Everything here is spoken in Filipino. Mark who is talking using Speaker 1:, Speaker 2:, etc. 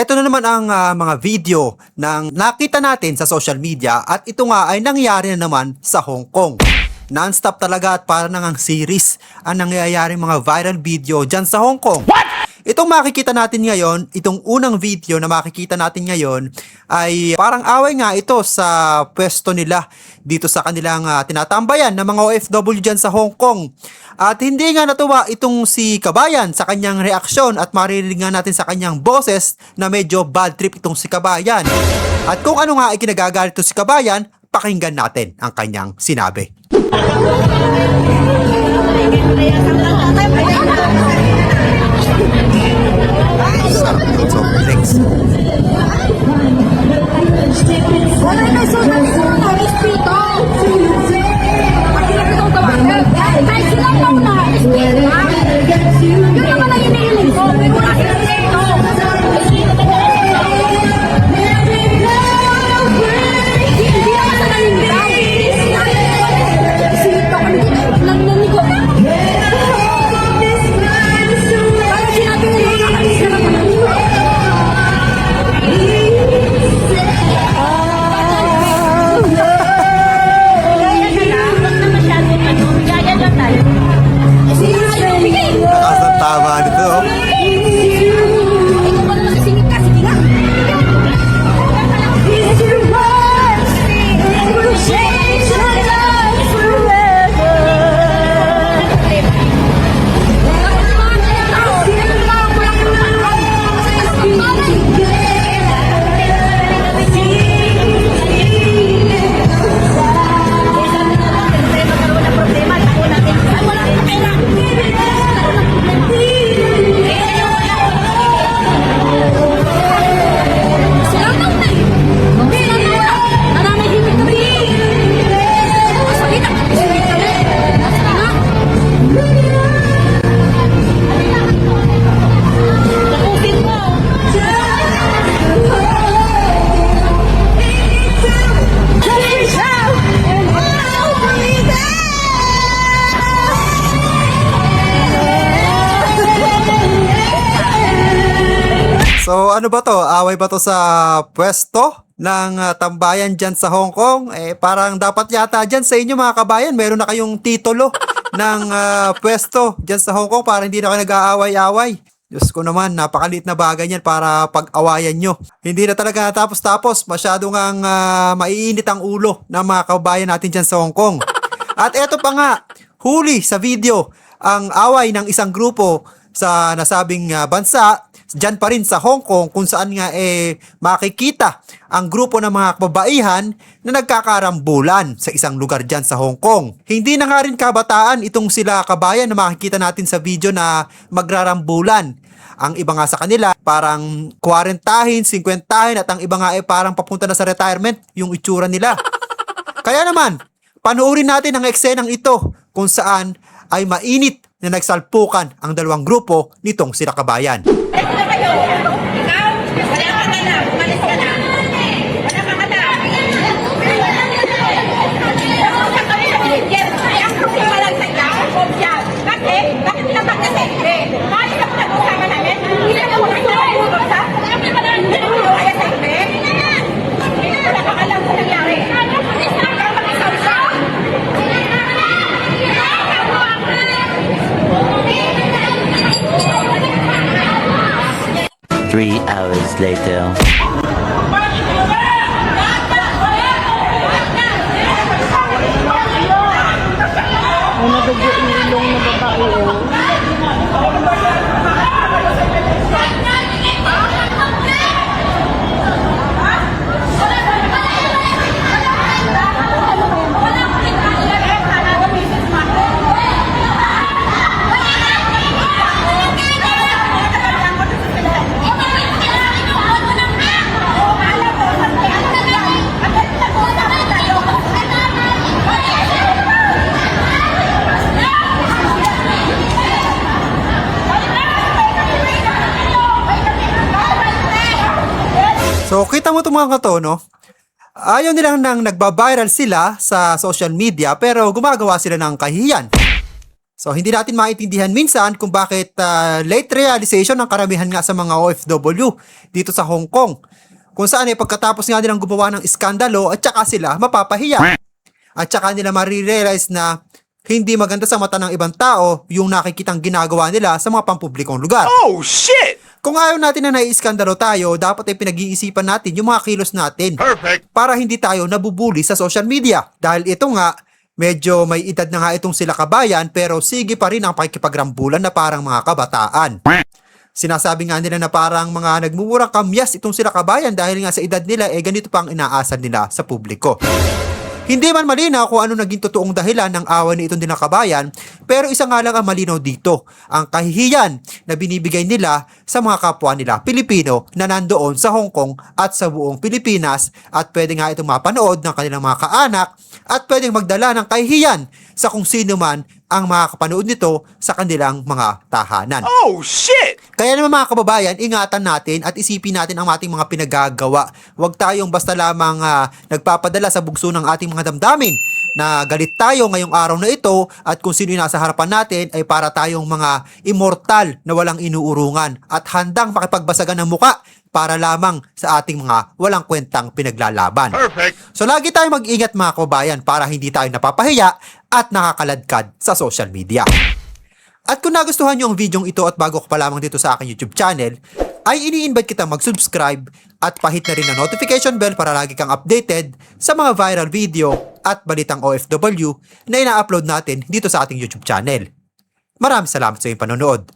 Speaker 1: Ito na naman ang mga video ng nakita natin sa social media at ito nga ay nangyari na naman sa Hong Kong. Non-stop talaga at para nang series ang nangyayaring mga viral video dyan sa Hong Kong. What? Itong makikita natin ngayon, itong unang video na makikita natin ngayon ay parang away nga ito sa pwesto nila dito sa kanilang tinatambayan ng mga OFW dyan sa Hong Kong. At hindi nga natuwa itong si Kabayan sa kanyang reaksyon at maririnig nga natin sa kanyang boses na medyo bad trip itong si Kabayan. At kung ano nga ay kinagagalit itong si Kabayan, pakinggan natin ang kanyang sinabi. Tama nito. So ano ba to? Away ba to sa pwesto ng tambayan dyan sa Hong Kong? Parang dapat yata dyan sa inyo mga kabayan, meron na kayong titulo ng pwesto dyan sa Hong Kong para hindi na kayo nag-aaway-away. Diyos ko naman, napakaliit na bagay yan para pag-awayan nyo. Hindi na talaga natapos-tapos, masyadong ang maiinit ang ulo ng mga kabayan natin dyan sa Hong Kong. At eto pa nga, huli sa video ang away ng isang grupo sa nasabing bansa dyan pa rin sa Hong Kong kung saan nga makikita ang grupo ng mga kababaihan na nagkakarambulan sa isang lugar dyan sa Hong Kong. Hindi na nga rin kabataan itong sila kabayan na makikita natin sa video na magrarambulan. Ang iba nga sa kanila parang 40, 50 at ang iba nga parang papunta na sa retirement yung itsura nila. Kaya naman, panoorin natin ang eksenang ito kung saan ay mainit na nagsalpukan ang dalawang grupo nitong sila kabayan.
Speaker 2: Three hours later.
Speaker 3: Ay, nadugo yung ilong na babae.
Speaker 1: So kita mo itong mga to, no? Ayaw nilang nang nagbabiral sila sa social media pero gumagawa sila ng kahihiyan. So hindi natin maintindihan minsan kung bakit late realization ng karamihan nga sa mga OFW dito sa Hong Kong. Kung saan pagkatapos nga nilang gumawa ng iskandalo at saka sila mapapahiya. At saka nila marirealize na hindi maganda sa mata ng ibang tao yung nakikitang ginagawa nila sa mga pampublikong lugar.
Speaker 4: Oh, shit!
Speaker 1: Kung ayaw natin na naiiskandalo tayo, dapat ay pinag-iisipan natin yung mga kilos natin.
Speaker 4: Perfect.
Speaker 1: Para hindi tayo nabubuli sa social media. Dahil ito nga, medyo may edad na nga itong sila kabayan pero sige pa rin ang pakikipagrambulan na parang mga kabataan. Sinasabi nga nila na parang mga nagmumurang kamyas itong sila kabayan dahil nga sa edad nila ganito pang inaasan nila sa publiko. Hindi man malinaw kung ano naging totoong dahilan ng away ni itong dinakabayan, pero isa nga lang ang malinaw dito, ang kahihiyan na binibigay nila sa mga kapwa nila Pilipino na nandoon sa Hong Kong at sa buong Pilipinas at pwede nga itong mapanood ng kanilang mga kaanak at pwedeng magdala ng kahihiyan sa kung sino man ang makakapanood nito sa kanilang mga tahanan.
Speaker 4: Oh, shit!
Speaker 1: Kaya naman mga kababayan, ingatan natin at isipin natin ang ating mga pinagagawa. Huwag tayong basta lamang nagpapadala sa bugso ng ating mga damdamin na galit tayo ngayong araw na ito at kung sino yung nasa harapan natin ay para tayong mga immortal na walang inuurungan at handang makipagbasagan ng muka para lamang sa ating mga walang kwentang pinaglalaban.
Speaker 4: Perfect.
Speaker 1: So lagi tayong mag-ingat mga kababayan para hindi tayo napapahiya at nakakaladkad sa social media. At kung nagustuhan nyo ang videong ito at bago ka pa lamang dito sa aking YouTube channel, ay ini-invite kita mag-subscribe at pahit na rin ang notification bell para lagi kang updated sa mga viral video at balitang OFW na ina-upload natin dito sa ating YouTube channel. Maraming salamat sa iyong panonood.